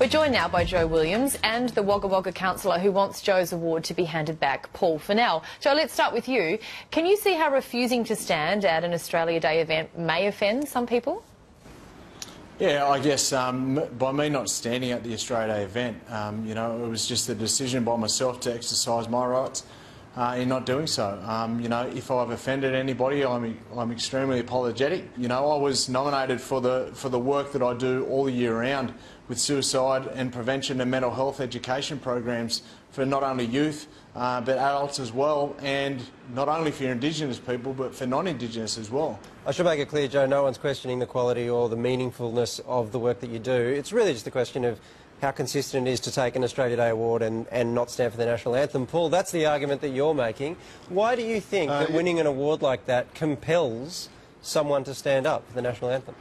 We're joined now by Joe Williams and the Wagga Wagga councillor who wants Joe's award to be handed back, Paul Funnell. Joe, let's start with you. Can you see how refusing to stand at an Australia Day event may offend some people? Yeah, I guess by me not standing at the Australia Day event, you know, it was just a decision by myself to exercise my rights in not doing so. You know, if I've offended anybody, I'm extremely apologetic. You know, I was nominated for the work that I do all year round with suicide and prevention and mental health education programs for not only youth but adults as well, and not only for Indigenous people but for non-Indigenous as well. I should make it clear, Joe, no one's questioning the quality or the meaningfulness of the work that you do. It's really just a question of how consistent it is to take an Australia Day award and not stand for the national anthem. Paul, that's the argument that you're making. Why do you think that winning an award like that compels someone to stand up for the national anthem?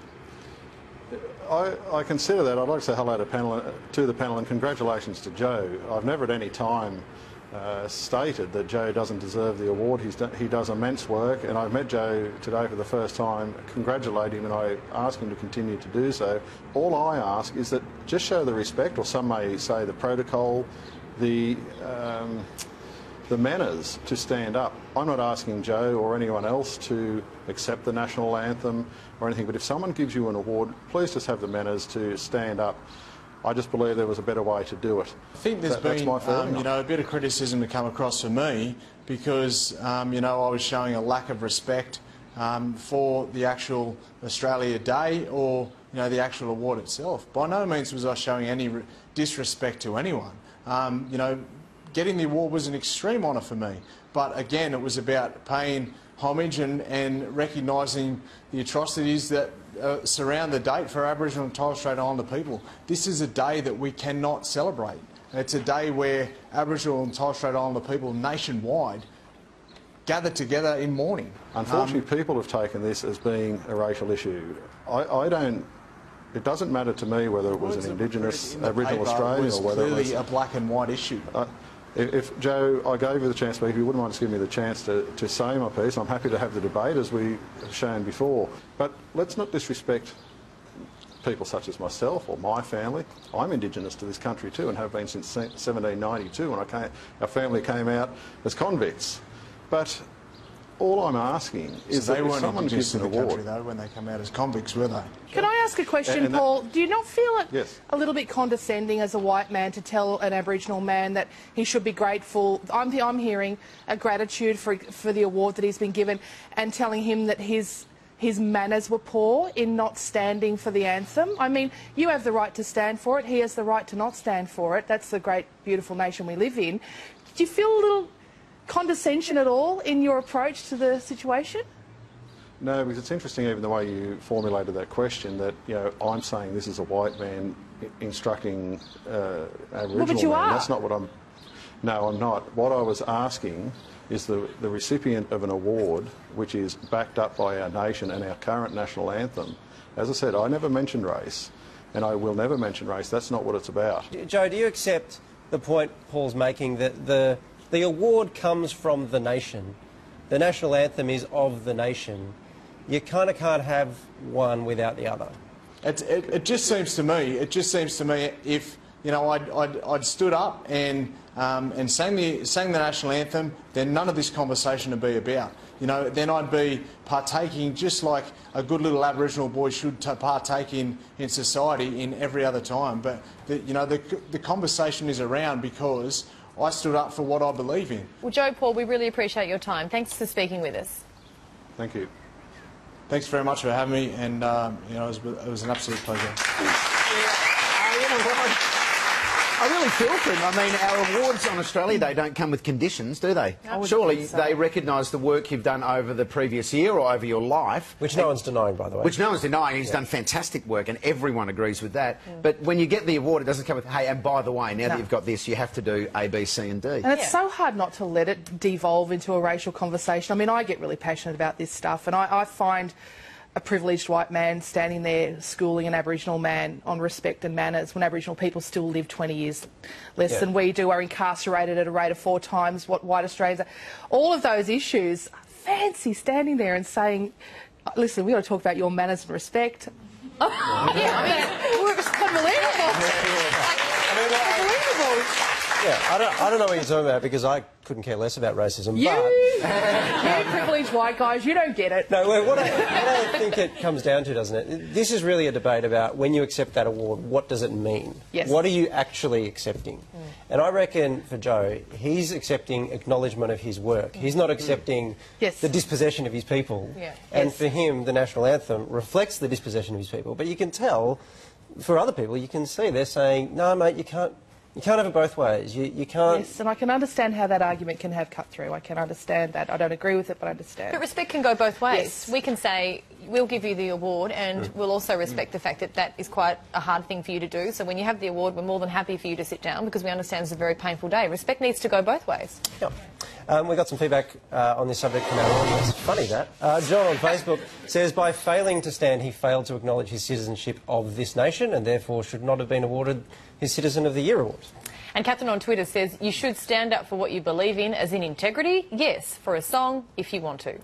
I consider that. I'd like to say hello to the panel and congratulations to Joe. I've never at any time stated that Joe doesn't deserve the award. He does immense work, and I've met Joe today for the first time, congratulate him, and I ask him to continue to do so. All I ask is that just show the respect, or some may say the protocol, the manners to stand up. I'm not asking Joe or anyone else to accept the national anthem or anything, but if someone gives you an award, please just have the manners to stand up. I just believe there was a better way to do it. I think there's been, you know, a bit of criticism to come across for me because, you know, I was showing a lack of respect for the actual Australia Day or, you know, the actual award itself. By no means was I showing any disrespect to anyone. You know, getting the award was an extreme honour for me, but again, it was about paying homage and recognising the atrocities that surround the date for Aboriginal and Torres Strait Islander people. This is a day that we cannot celebrate. It's a day where Aboriginal and Torres Strait Islander people nationwide gather together in mourning. Unfortunately, people have taken this as being a racial issue. It doesn't matter to me whether it was an Indigenous Aboriginal Australia or whether it was clearly a black and white issue. If Joe, I gave you the chance to speak, if you wouldn't mind just giving me the chance to say my piece, I'm happy to have the debate as we have shown before. But let's not disrespect people such as myself or my family. I'm Indigenous to this country too and have been since 1792 when our family came out as convicts. But all I'm asking is that if someone gives an award... Country, though, when they come out as convicts, were they? Can I ask a question, Paul? Do you not feel it a little bit condescending as a white man to tell an Aboriginal man that he should be grateful? I'm hearing a gratitude for the award that he's been given and telling him that his manners were poor in not standing for the anthem. I mean, you have the right to stand for it. He has the right to not stand for it. That's the great, beautiful nation we live in. Do you feel a little condescension at all in your approach to the situation? No, because it's interesting even the way you formulated that question, that, you know, I'm saying this is a white man instructing Aboriginal well, but you man. are. That's not what I'm... No, I'm not. What I was asking is the recipient of an award which is backed up by our nation and our current national anthem. As I said, I never mentioned race, and I will never mention race. That's not what it's about. Joe, do you accept the point Paul's making that the award comes from the nation? The national anthem is of the nation. You kind of can't have one without the other. It just seems to me. It just seems to me if, you know, I'd stood up and sang the national anthem, then none of this conversation would be about. You know, then I'd be partaking just like a good little Aboriginal boy should partake in society in every other time. But you know, the conversation is around because I stood up for what I believe in. Well, Joe, Paul, we really appreciate your time. Thanks for speaking with us. Thank you. Thanks very much for having me, and you know, it was an absolute pleasure. I really feel for him. I mean, our awards on Australia Day don't come with conditions, do they? Surely they recognise the work you've done over the previous year or over your life. Which no one's denying, by the way. Which no one's denying. He's done fantastic work, and everyone agrees with that. But when you get the award, it doesn't come with, hey, and by the way, now that you've got this, you have to do A, B, C and D. And it's so hard not to let it devolve into a racial conversation. I mean, I get really passionate about this stuff, and I find a privileged white man standing there schooling an Aboriginal man on respect and manners when Aboriginal people still live 20 years less than we do, are incarcerated at a rate of 4 times what white Australians are. All of those issues, fancy standing there and saying, listen, we've got to talk about your manners and respect. Yeah, I mean, it's unbelievable. I don't know what you're talking about because I couldn't care less about racism. You but privileged white guys, you don't get it. No, what I think it comes down to, doesn't it? This is really a debate about when you accept that award, what does it mean? Yes. What are you actually accepting? And I reckon for Joe, he's accepting acknowledgement of his work. He's not accepting the dispossession of his people. Yeah. And for him, the national anthem reflects the dispossession of his people. But you can tell, for other people, you can see they're saying, no, mate, you can't have it both ways. You can't... Yes, and I can understand how that argument can have cut through. I can understand that. I don't agree with it, but I understand. But respect can go both ways. Yes. We can say, we'll give you the award, and we'll also respect the fact that that is quite a hard thing for you to do. So when you have the award, we're more than happy for you to sit down because we understand it's a very painful day. Respect needs to go both ways. Yep. We got some feedback on this subject from our audience. Funny that. John on Facebook says, by failing to stand, he failed to acknowledge his citizenship of this nation and therefore should not have been awarded his Citizen of the Year award. And Captain on Twitter says, you should stand up for what you believe in, as in integrity. Yes, for a song, if you want to.